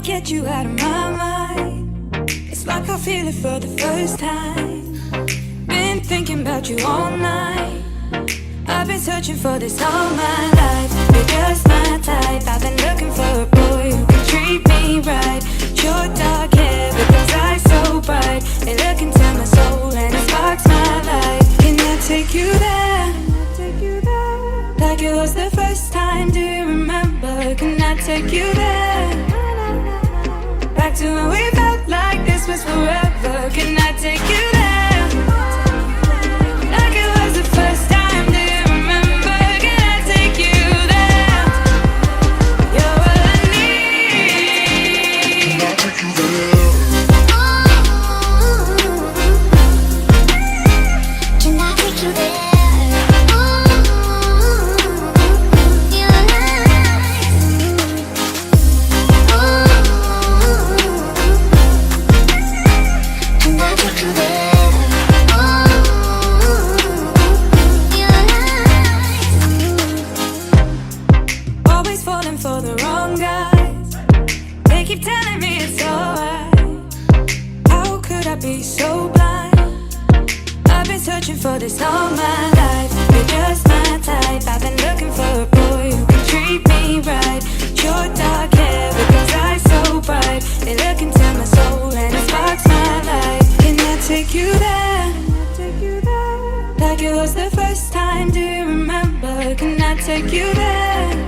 Get you out of my mind. It's like I feel it for the first time. Been thinking about you all night. I've been searching for this all my life. You're just my type. I've been looking for a boy who can treat me right. Short dark hair with those eyes so bright. They look into my soul and it sparks my life. Can I take you there? Like it was the first time, do you remember? Can I take you there? Back to when we felt like this was forever. Can I take you there? Like it was the first time, do you remember? Can I take you there? You're all I need. Can I take you there? Can I take you there? For the wrong guys, they keep telling me it's alright. How could I be so blind? I've been searching for this all my life. You're just my type. I've been looking for a boy who can treat me right. Short dark hair with those eyes so bright. They look into my soul and it sparks my life. Can I take you there? Like it was the first time, do you remember? Can I take you there?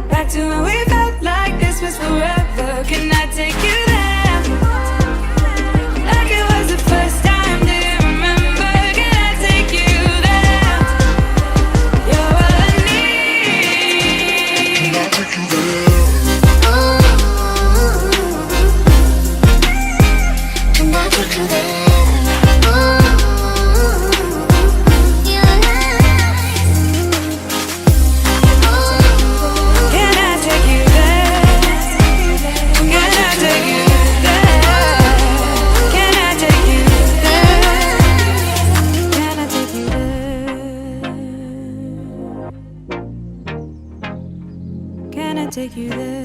Back to when we felt like this was forever. Can I take you there? Like it was the first time, do you remember? Can I take you there? You're all I need. Can I take you there? Can I take you there? Take you there.